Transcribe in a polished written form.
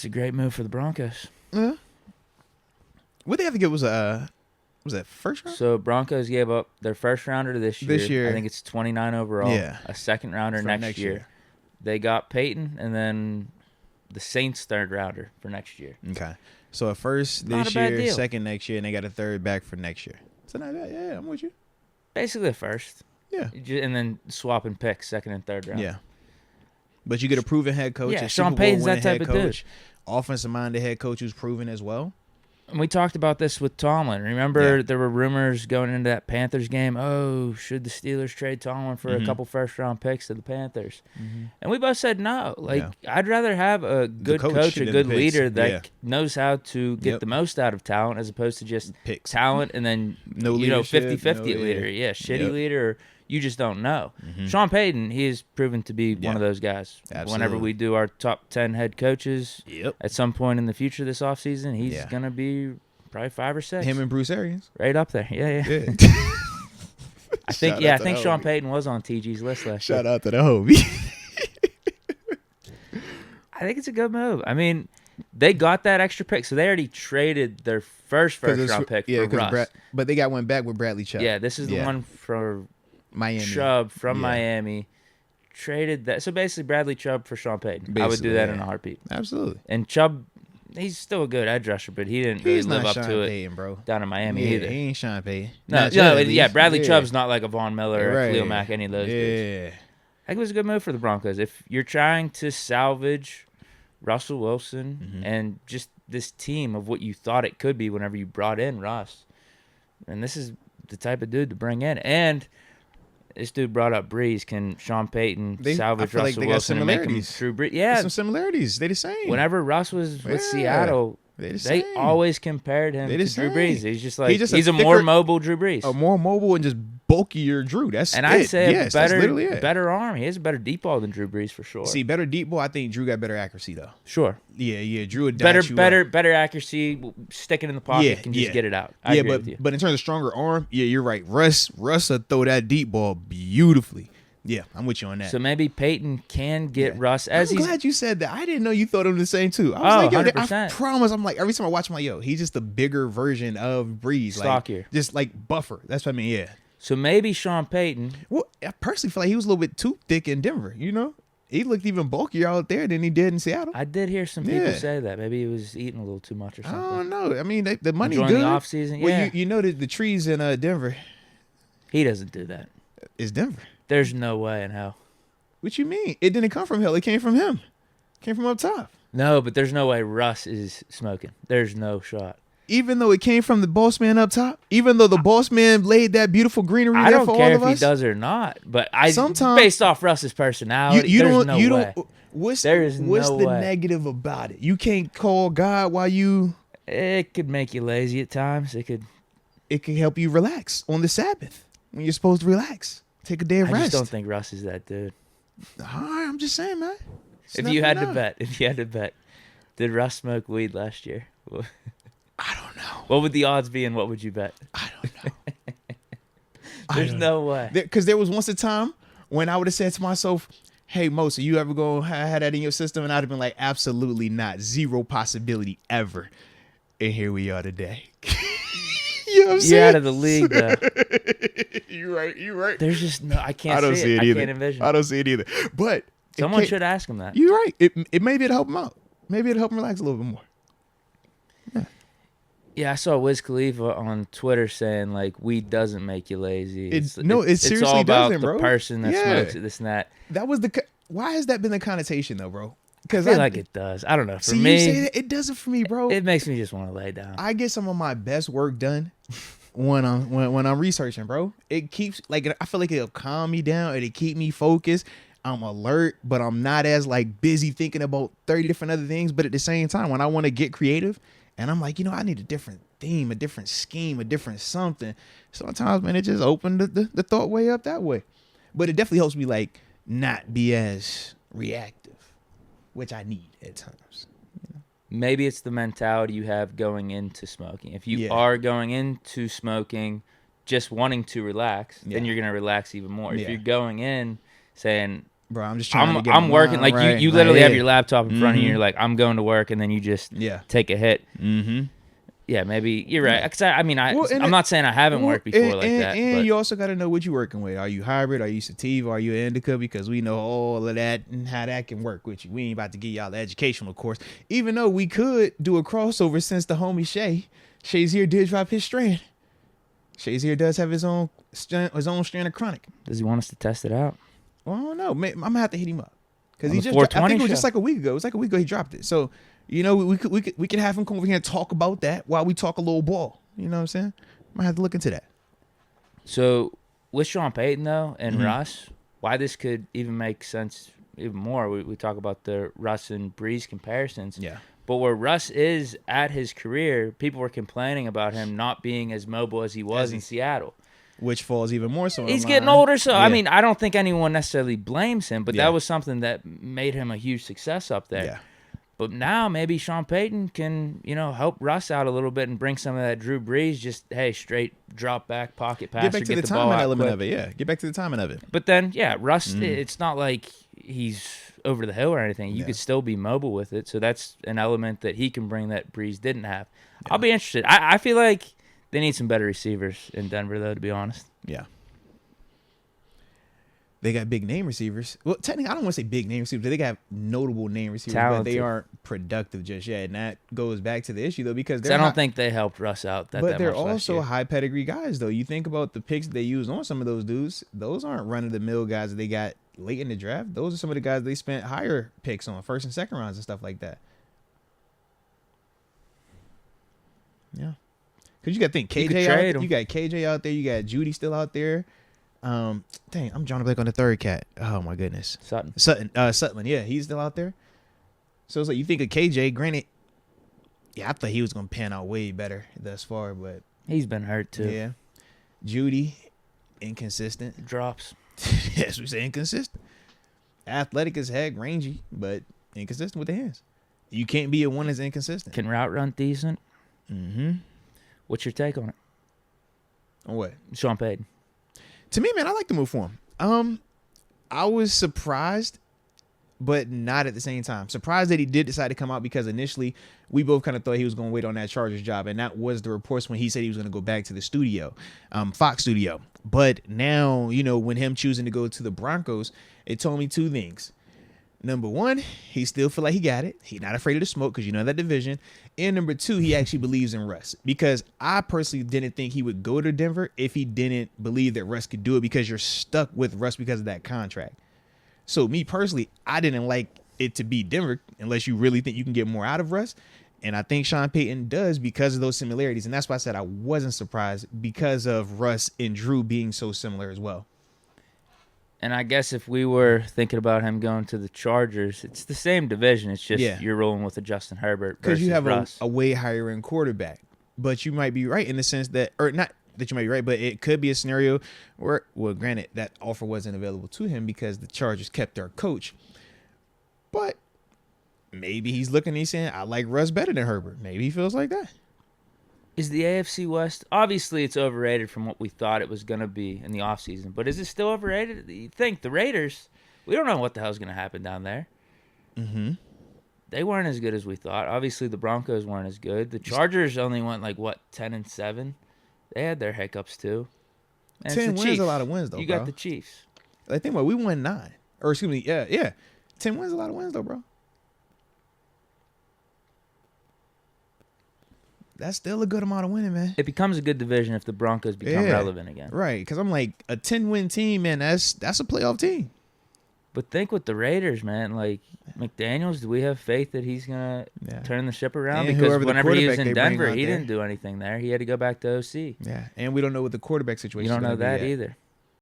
It's a great move for the Broncos. Yeah. What they have to get was that first round? So Broncos gave up their first rounder this year. This year. I think it's 29 overall. Yeah. A second rounder For next year. They got Payton and then the Saints' third rounder for next year. Okay. So a first Not this a bad year, deal. second next year, and they got a third back for next year. So not bad. Yeah, I'm with you. Basically a first. Yeah. And then swapping picks, second and third round. Yeah. But you get a proven head coach. Yeah, a Sean Super Bowl Payton's that winning type head of dude. coach, offensive-minded head coach who's proven as well. And we talked about this with Tomlin. Remember, there were rumors going into that Panthers game. Oh, should the Steelers trade Tomlin for a couple first-round picks to the Panthers? And we both said no. I'd rather have a good coach, a good leader that knows how to get the most out of talent as opposed to just Picks. talent and then, No 50-50 leadership, leader. Yeah, shitty leader. Or you just don't know. Mm-hmm. Sean Payton, he has proven to be one of those guys. Absolutely. Whenever we do our top 10 head coaches Yep. at some point in the future this offseason, he's going to be probably 5 or 6. Him and Bruce Arians. Right up there. Yeah. I think Sean Payton was on TG's list last year. Shout out to the homie. I think it's a good move. I mean, they got that extra pick, so they already traded their first round pick for Russ. But they got one back with Bradley Chubb. Yeah, this is the one for Miami. Chubb from Miami. Traded that. So basically, Bradley Chubb for Sean Payton. I would do that in a heartbeat. Absolutely. And Chubb, he's still a good edge rusher, but he didn't really live up Sean to Payton, it bro. down in Miami either. He ain't Sean Payton. Bradley Chubb's not like a Von Miller or Khalil Mack, any of those dudes. Yeah. I think it was a good move for the Broncos. If you're trying to salvage Russell Wilson and just this team of what you thought it could be whenever you brought in Russ, and this is the type of dude to bring in. And this dude brought up Breeze. Can Sean Payton salvage Russell Wilson and make him Drew Brees? Yeah. There's some similarities. They the same. Whenever Russ was with Seattle, they always compared him to Drew Brees. He's just like he's a more mobile Drew Brees. A more mobile and just bulkier Drew. That's and I'd say yes, better arm. He has a better deep ball than Drew Brees for sure. See, better deep ball. I think Drew got better accuracy though. Sure. Yeah. Drew would better accuracy. Stick it in the pocket and just get it out. I agree with you. But in terms of stronger arm, you're right. Russ will throw that deep ball beautifully. Yeah, I'm with you on that. So maybe Peyton can get Russ. I'm glad you said that. I didn't know you thought of the same too. I was 100%. I promise. I'm like, every time I watch him, like, yo, he's just a bigger version of Breeze. Stockier. Just like buffer. That's what I mean, yeah. So maybe Sean Payton. Well, I personally feel like he was a little bit too thick in Denver, you know? He looked even bulkier out there than he did in Seattle. I did hear some people say that. Maybe he was eating a little too much or something. I don't know. I mean, the money good. good. The offseason, well, you know the trees in Denver. He doesn't do that. It's Denver. There's no way in hell. What you mean? It didn't come from hell. It came from him. It came from up top. No, but there's no way Russ is smoking. There's no shot. Even though it came from the boss man up top, even though the boss man laid that beautiful greenery there for all of us. I don't care if he does or not, but sometimes based off Russ's personality, there's no way. What's the negative about it? You can't call God while you. It could make you lazy at times. It could help you relax on the Sabbath when you're supposed to relax. Take a day of rest. I just don't think Russ is that dude. All right, I'm just saying, man. If you had to bet, did Russ smoke weed last year? I don't know. What would the odds be, and what would you bet? I don't know. There's no way. Because there was once a time when I would have said to myself, hey, Mo, so you ever go have that in your system? And I'd have been like, absolutely not. Zero possibility ever. And here we are today. You know what I'm saying? You're out of the league, though. You're right. There's just no, I can't see it. I can't envision it. I don't see it either. But someone should ask him that. You're right. It maybe it'll help him out. Maybe it'll help him relax a little bit more. Yeah, I saw Wiz Khalifa on Twitter saying like weed doesn't make you lazy. It seriously it's all about doesn't, bro. The person that smokes it, this and that. That was why has that been the connotation though, bro? Because I feel like it does. I don't know. For me, you say that, it doesn't for me, bro. It makes me just want to lay down. I get some of my best work done when I'm researching, bro. It keeps I feel like it'll calm me down. It'll keep me focused. I'm alert, but I'm not as like busy thinking about 30 different other things. But at the same time, when I want to get creative, and I'm like, I need a different theme, a different scheme, a different something. Sometimes, man, it just opened the thought way up that way. But it definitely helps me like not be as reactive, which I need at times. Maybe it's the mentality you have going into smoking. If you are going into smoking just wanting to relax, then you're going to relax even more. If you're going in saying, Bro, I'm just trying to get I'm working. Like right, you literally have yeah. your laptop in front of you. You're like, I'm going to work, and then you just take a hit. Mm-hmm. Yeah, maybe you're right. Yeah. 'Cause I'm not saying I haven't worked before like that. And But you also got to know what you're working with. Are you hybrid? Are you sativa? Are you indica? Because we know all of that and how that can work with you. We ain't about to give y'all the educational course. Even though we could do a crossover since the homie Shay's here did drop his strand. Shay's here does have his own strand of chronic. does he want us to test it out? Well, I don't know. I'm gonna have to hit him up because On he the just. I 420 think it was show. just like a week ago. It was like a week ago he dropped it. So we could have him come over here and talk about that while we talk a little ball. You know what I'm saying? Might have to look into that. So with Sean Payton though and Mhm. Russ, why this could even make sense even more? We talk about the Russ and Breeze comparisons. Yeah. But where Russ is at his career, people were complaining about him not being as mobile as he was in Seattle. Which falls even more so. He's getting older, so Yeah. I mean, I don't think anyone necessarily blames him, but Yeah. that was something that made him a huge success up there. Yeah. But now maybe Sean Payton can, help Russ out a little bit and bring some of that Drew Brees, just, hey, straight drop back, pocket passer, Get back to the ball timing out element quick. of it. Yeah. Get back to the timing of it. But then, yeah, Russ, it's not like he's over the hill or anything. You Yeah. could still be mobile with it. So that's an element that he can bring that Breeze didn't have. I'll be interested. I feel like they need some better receivers in Denver, though, to be honest. Yeah. They got big name receivers. Well, technically, I don't want to say big name receivers. They got notable name receivers, but they Talented. aren't productive just yet. And that goes back to the issue, though, because I don't think they helped Russ out that but much they're last also year. high pedigree guys, though. You think about the picks they used on some of those dudes. Those aren't run-of-the-mill guys that they got late in the draft. Those are some of the guys they spent higher picks on, first and second rounds and stuff like that. Yeah. Because you got to think, You could KJ out trade there. 'em. You got KJ out there. You got Judy still out there. Dang, I'm drawing a blank on the third cat. Oh, my goodness. Sutton. Sutton, yeah, he's still out there. So it's like you think of KJ, granted, yeah, I thought he was gonna pan out way better thus far, but He's been hurt, too. yeah. Judy, inconsistent. Drops. Yes, we say inconsistent. Athletic as heck, rangy, but inconsistent with the hands. You can't be a one that's inconsistent. Can route run decent. Mm-hmm. What's your take on it? On what? Sean Payton. To me, man, I like the move for him. I was surprised, but not at the same time. Surprised that he did decide to come out because initially we both kind of thought he was going to wait on that Chargers job, and that was the reports when he said he was going to go back to the studio, Fox studio. But now, when him choosing to go to the Broncos, it told me two things. Number one, he still feel like he got it. He's not afraid of the smoke because that division. And number two, he actually believes in Russ, because I personally didn't think he would go to Denver if he didn't believe that Russ could do it, because you're stuck with Russ because of that contract. So me personally, I didn't like it to be Denver unless you really think you can get more out of Russ. And I think Sean Payton does because of those similarities. And that's why I said I wasn't surprised, because of Russ and Drew being so similar as well. And I guess if we were thinking about him going to the Chargers, it's the same division. It's just you're rolling with a Justin Herbert versus because you have Russ. a way higher end quarterback. But you might be right in the sense that, or not that you might be right, but it could be a scenario where, well, granted, that offer wasn't available to him because the Chargers kept their coach. But maybe he's looking and he's saying, I like Russ better than Herbert. Maybe he feels like that. Is the AFC West, obviously it's overrated from what we thought it was going to be in the offseason, but is it still overrated? You think the Raiders, we don't know what the hell's going to happen down there. Mm-hmm. They weren't as good as we thought. Obviously the Broncos weren't as good. The Chargers only went 10-7. They had their hiccups too. And 10 it's the wins Chiefs. is a lot of wins, though, You bro. got the Chiefs. I think we won 9. Or excuse me, yeah. 10 wins is a lot of wins, though, bro. That's still a good amount of winning, man. It becomes a good division if the Broncos become relevant again. Right, because I'm like, a 10-win team, man, that's a playoff team. But think with the Raiders, man, like McDaniels, do we have faith that he's going to turn the ship around? And Because whoever the whenever he was quarterback in they bring Denver, out he there. didn't do anything there. He had to go back to OC. Yeah, and we don't know what the quarterback situation You is don't know gonna be that yet. either.